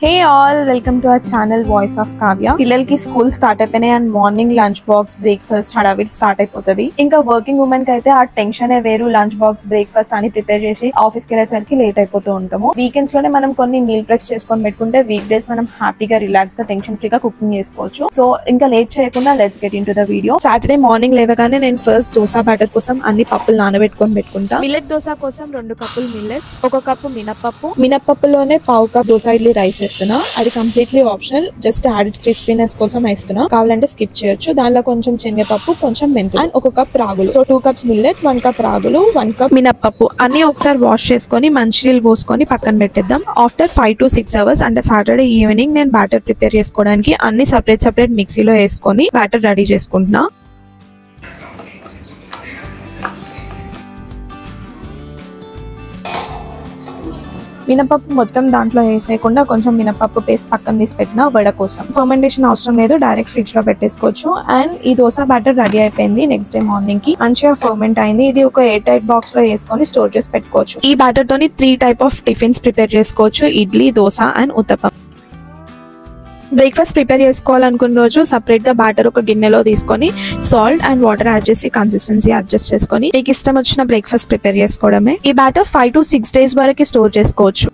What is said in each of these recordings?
Hey all, welcome to our channel Voice of Kavya. పిల్లలకి school start అయిపోయినాయి and morning lunch box breakfast హడావిడి start అయిపోతుంది. ఇంకా working women కి అయితే ఆ టెన్షన్ వేరు. లంచ్ బాక్స్ బ్రేక్ఫాస్ట్ అని ప్రిపేర్ చేసి ఆఫీస్ కి వెళ్ళేసరికి లేట్ అయిపోతూ ఉంటాము. వీకెండ్స్ లోనే మనం కొన్ని మీల్ ప్రెప్స్ చేసుకొని పెట్టుకుంటే వీక్ డేస్ మనం హ్యాపీగా రిలాక్స్ గా టెన్షన్ ఫ్రీగా కుకింగ్ చేసుకోవచ్చు. సో ఇంకా లేట్ చేయకుండా let's get in to the video. Saturday morning లేవగానే నేను ఫస్ట్ దోసా బ్యాటర్ కోసం అన్ని పప్పులు నానబెట్టుకొని పెట్టుకుంటా. మిల్లెట్ దోసా కోసం 2 కప్పులు మిల్లెట్స్, 1 కప్పు మినపప్పులోనే 1/2 కప్ దోసా ఇడ్లీ రైస్ వేస్తున్నా. అది completely optional, just added crispiness కోసం వేస్తున్నా. కావాలంటే స్కిప్ చేయొచ్చు. దానిలో కొంచెం శనగపప్పు, కొంచెం మెంతులు అండ్ 1 కప్ రాగులు. సో 2 కప్స్ మిల్లెట్, 1 కప్ రాగులు, 1 కప్ మినపప్పు అన్ని ఒకసారి వాష్ చేసుకొని మంచినీళ్ళు పోసుకొని పక్కన పెట్టేద్దాం. ఆఫ్టర్ 5 to 6 అవర్స్ అంటే సాటర్డే ఈవినింగ్ నేను బ్యాటర్ ప్రిపేర్ చేసుకోవడానికి అన్ని సపరేట్ మిక్సీలో వేసుకొని బ్యాటర్ రెడీ చేసుకుంటున్నా. మినపప్పు మొత్తం దాంట్లో వేసేయకుండా కొంచెం మినపప్పు పేస్ట్ పక్కన తీసి పెట్టిన వడ కోసం. ఫర్మెంటేషన్ అవసరం లేదు, డైరెక్ట్ ఫ్రిడ్జ్ లో పెట్టేసుకోవచ్చు. అండ్ ఈ దోసా బ్యాటర్ రెడీ అయిపోయింది. నెక్స్ట్ డే మార్నింగ్ కి మంచిగా ఫర్మెంట్ అయింది. ఇది ఒక ఎయిర్ టైట్ బాక్స్ లో వేసుకొని స్టోర్ చేసి పెట్టుకోవచ్చు. ఈ బ్యాటర్ తోని 3 టైప్ ఆఫ్ టిఫిన్స్ ప్రిపేర్ చేసుకోవచ్చు: idli, dosa and uttapam. Breakfast prepare చేసుకోవాలనుకున్న రోజు సపరేట్ గా బ్యాటర్ ఒక గిన్నెలో తీసుకొని సాల్ట్ అండ్ వాటర్ యాడ్ చేసి కన్సిస్టెన్సీ అడ్జస్ట్ చేసుకొని మీకు ఇష్టం వచ్చిన బ్రేక్ఫాస్ట్ ప్రిపేర్ చేసుకోవడమే. ఈ బ్యాటర్ 5 to 6 డేస్ వరకు స్టోర్ చేసుకోవచ్చు.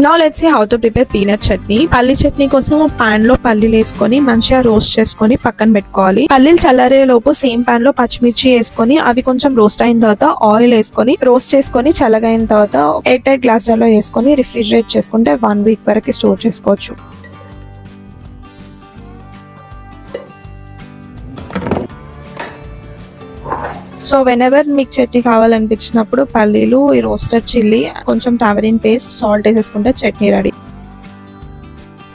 Now let's see how to prepare peanut chutney. పల్లి చట్నీ కోసం పాన్ లో పల్లీలు వేసుకొని మంచిగా రోస్ట్ చేసుకొని పక్కన పెట్టుకోవాలి. పల్లీలు చల్లారే లోపు సేమ్ పాన్ లో పచ్చిమిర్చి వేసుకొని అవి కొంచెం రోస్ట్ అయిన తర్వాత ఆయిల్ వేసుకొని రోస్ట్ చేసుకొని చల్లగైన తర్వాత ఎయిర్ టైట్ గ్లాస్ జార్లో వేసుకొని రిఫ్రిజిరేట్ చేసుకుంటే 1 వీక్ వరకు స్టోర్ చేసుకోవచ్చు. సో వెనెవర్ మీకు చట్నీ కావాలనిపించినప్పుడు పల్లీలు, ఈ రోస్టెడ్ చిల్లీ, కొంచెం టామరిన్ పేస్ట్, సాల్ట్ వేసేసుకుంటే chutney ready.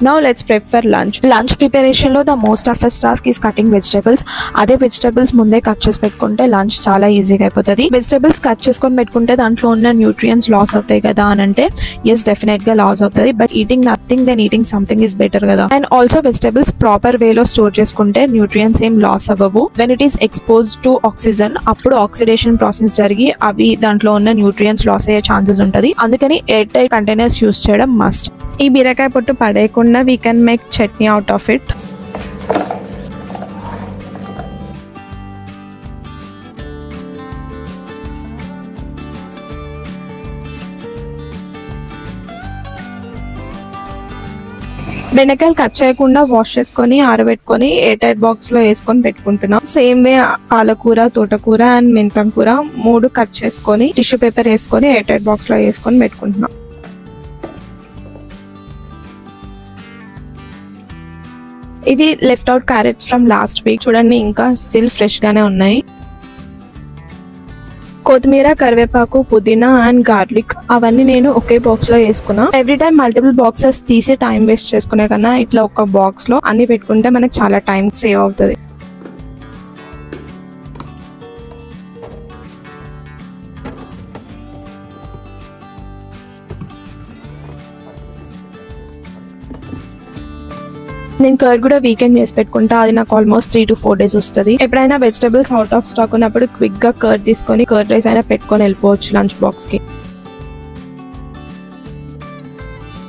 Now let's prep for lunch. Lunch preparation లో the most toughest task is cutting vegetables. అదే వెజిటబుల్స్ ముందే కట్ చేసి పెట్టుకుంటే లంచ్ చాలా ఈజీగా అయిపోతుంది. వెజిటబుల్స్ కట్ చేసుకొని పెట్టుకుంటే దాంట్లో ఉన్న న్యూట్రియంట్స్ లాస్ అవుతాయి కదా అని అంటే ఎస్, డెఫినెట్ గా లాస్ అవుతుంది. But eating nothing then eating something is better కదా. అండ్ ఆల్సో వెజిటబుల్స్ ప్రాపర్ వేలో స్టోర్ చేసుకుంటే న్యూట్రియంట్స్ ఏం లాస్ అవ్వవు. When it is expose to oxygen అప్పుడు ఆక్సిడేషన్ ప్రాసెస్ జరిగి అవి దాంట్లో ఉన్న న్యూట్రియంట్స్ లాస్ అయ్యే ఛాన్సెస్ ఉంటుంది. అందుకని ఎయిర్ టైట్ కంటైనర్స్ యూస్ చేయడం మస్ట్. ఈ బీరకాయ పొట్టు పడేయకుండా we can make chutney out of it. బెండకాయలు కట్ చేయకుండా వాష్ చేసుకొని ఆరబెట్టుకొని ఎయిర్ టైట్ బాక్స్ లో వేసుకొని పెట్టుకుంటున్నాం. సేమ్ వే పాలకూర, తోటకూర అండ్ మెంతం కూర 3 కట్ చేసుకొని టిష్యూ పేపర్ వేసుకొని ఎయిర్ టైట్ బాక్స్ లో వేసుకొని పెట్టుకుంటున్నాం. ఇవి left out carrots from last week. చూడండి ఇంకా స్టిల్ ఫ్రెష్ గానే ఉన్నాయి. కొత్తిమీర, కరివేపాకు, పుదీనా అండ్ గార్లిక్ అవన్నీ నేను ఒకే బాక్స్ లో వేసుకున్నా. ఎవ్రీ టైం మల్టిపుల్ బాక్సెస్ తీసి టైం వేస్ట్ చేసుకునే కన్నా ఇట్లా ఒక బాక్స్ లో అన్ని పెట్టుకుంటే మనకు చాలా టైం సేవ్ అవుతుంది. నేను కర్డ్ కూడా వీకెండ్ చేసి పెట్టుకుంటా. అది నాకు ఆల్మోస్ట్ 3 to 4 డేస్ వస్తుంది. ఎప్పుడైనా వెజిటబుల్స్ అవుట్ ఆఫ్ స్టాక్ ఉన్నప్పుడు క్విక్ గా కర్డ్ తీసుకొని కర్డ్ రైస్ అయినా పెట్టుకొని వెళ్ళిపోవచ్చు లంచ్ బాక్స్ కి.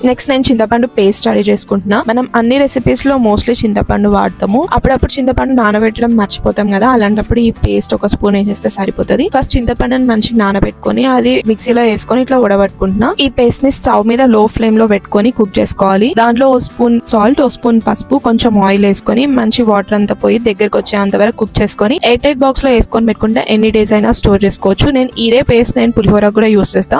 నెక్స్ట్ నేను చింతపండు పేస్ట్ రెడీ చేసుకుంటున్నా. మనం అన్ని రెసిపీస్ లో మోస్ట్లీ చింతపండు వాడతాము. అప్పుడప్పుడు చింతపండు నానబెట్టడం మర్చిపోతాం కదా, అలాంటప్పుడు ఈ పేస్ట్ 1 స్పూన్ వేసేస్తే సరిపోతుంది. ఫస్ట్ చింతపండుని మంచిగా నానబెట్టుకొని అది మిక్సీలో వేసుకొని ఇట్లా ఉడబట్టుకుంటున్నా. ఈ పేస్ట్ ని స్టవ్ మీద లో ఫ్లేమ్ లో పెట్టుకొని కుక్ చేసుకోవాలి. దాంట్లో 1 స్పూన్ సాల్ట్, 1 స్పూన్ పసుపు, కొంచెం ఆయిల్ వేసుకొని మంచి వాటర్ అంతా పోయి దగ్గరకు వచ్చేంత వరకు కుక్ చేసుకొని ఎయిర్ టైట్ బాక్స్ లో వేసుకొని పెట్టుకుంటే ఎన్ని డేస్ అయినా స్టోర్ చేసుకోవచ్చు. నేను ఇదే పేస్ట్ నేను పులిహోర కూడా యూస్ చేస్తా.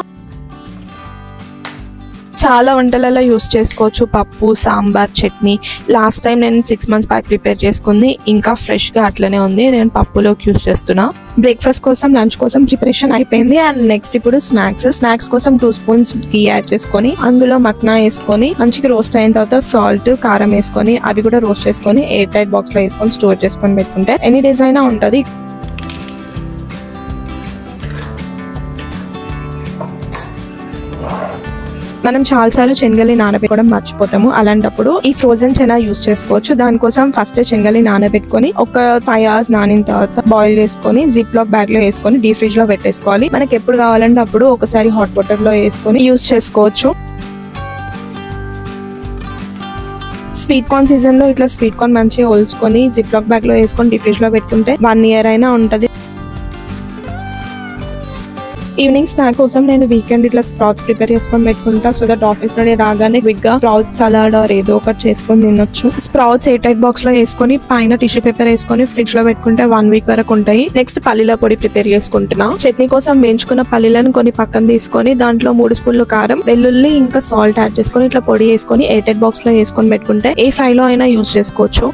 చాలా వంటలలో యూస్ చేసుకోవచ్చు. పప్పు, సాంబార్, చట్నీ. లాస్ట్ టైం నేను 6 months బ్యాక్ ప్రిపేర్ చేసుకుంది, ఇంకా ఫ్రెష్ గా అట్లనే ఉంది. నేను పప్పులోకి యూస్ చేస్తున్నా. బ్రేక్ఫాస్ట్ కోసం, లంచ్ కోసం ప్రిపరేషన్ అయిపోయింది. అండ్ నెక్స్ట్ ఇప్పుడు స్నాక్స్ కోసం 2 స్పూన్స్ ఘీ యాడ్ చేసుకొని అందులో మక్నా వేసుకొని మంచిగా రోస్ట్ అయిన తర్వాత సాల్ట్, కారం వేసుకొని అవి కూడా రోస్ట్ చేసుకొని ఎయిర్ టైట్ బాక్స్ లో వేసుకొని స్టోర్ చేసుకొని పెట్టుకుంటే ఎన్ని డేస్ అయినా ఉంటుంది. మనం చాలాసార్లు శనగల్ని నానబెట్టుకోవడం మర్చిపోతాము. అలాంటప్పుడు ఈ ఫ్రోజన్ చెనా యూస్ చేసుకోవచ్చు. దానికోసం ఫస్ట్ శనగల్ని నానబెట్టుకొని ఒక 5 hours నానిన తర్వాత బాయిల్ చేసుకొని జిప్ లాక్ బ్యాగ్ లో వేసుకొని డీప్ ఫ్రిడ్జ్ లో పెట్టేసుకోవాలి. మనకి ఎప్పుడు కావాలంటే అప్పుడు ఒకసారి హాట్ వాటర్ లో వేసుకొని యూస్ చేసుకోవచ్చు. స్వీట్ కార్న్ సీజన్ లో ఇట్లా స్వీట్ కార్న్ మంచిగా ఒలుచుకొని జిప్ లాక్ బ్యాగ్ లో వేసుకొని డీప్ ఫ్రిడ్జ్ లో పెట్టుకుంటే 1 year అయినా ఉంటది. ఈవినింగ్ స్నాక్ కోసం నేను వీకెండ్ ఇట్లా స్ప్రౌట్స్ ప్రిపేర్ చేసుకొని పెట్టుకుంటా. సో దట్ ఆఫీస్ నుండి రాగానే క్విక్ గా స్ప్రౌట్స్ సలాడ్ ఆర్ ఏదో ఒకటి చేసుకొని తినొచ్చు. స్ప్రౌట్స్ ఎయిర్ టైట్ బాక్స్ లో వేసుకొని పైన టిష్యూ పేపర్ వేసుకొని ఫ్రిడ్జ్ లో పెట్టుకుంటే 1 week వరకు ఉంటాయి. నెక్స్ట్ పల్లీల పొడి ప్రిపేర్ చేసుకుంటున్నా. చట్నీ కోసం వేయించుకున్న పల్లీలను కొన్ని పక్కన తీసుకొని దాంట్లో 3 స్పూన్లు కారం, వెల్లుల్లి ఇంకా సాల్ట్ యాడ్ చేసుకొని ఇట్లా పొడి వేసుకొని ఎయిర్ టైట్ బాక్స్ లో వేసుకొని పెట్టుకుంటే ఏ ఫ్రై లో అయినా యూజ్ చేసుకోవచ్చు.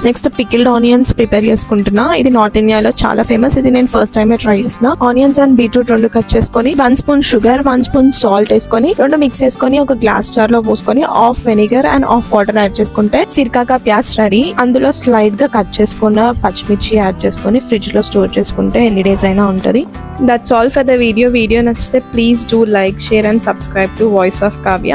నెక్స్ట్ పికిల్డ్ ఆనియన్స్ ప్రిపేర్ చేసుకుంటున్నా. ఇది నార్త్ ఇండియాలో చాలా ఫేమస్. ఇది నేను ఫస్ట్ టైం ట్రై చేసిన. ఆనియన్స్ అండ్ బీట్రూట్ 2 కట్ చేసుకొని 1 స్పూన్ షుగర్, 1 స్పూన్ సాల్ట్ వేసుకొని 2 మిక్స్ చేసుకొని ఒక గ్లాస్ జార్ లో పోసుకొని half vinegar and half water add చేసుకుంటే సిర్కాకా ప్యాస్ రెడీ. అందులో స్లైడ్ గా కట్ చేసుకున్న పచ్చిమిర్చి యాడ్ చేసుకొని ఫ్రిడ్జ్ లో స్టోర్ చేసుకుంటే ఎన్ని డేస్ అయినా ఉంటది. That's all for the video. Video నచ్చితే please do like, share and subscribe to voice of Kavya.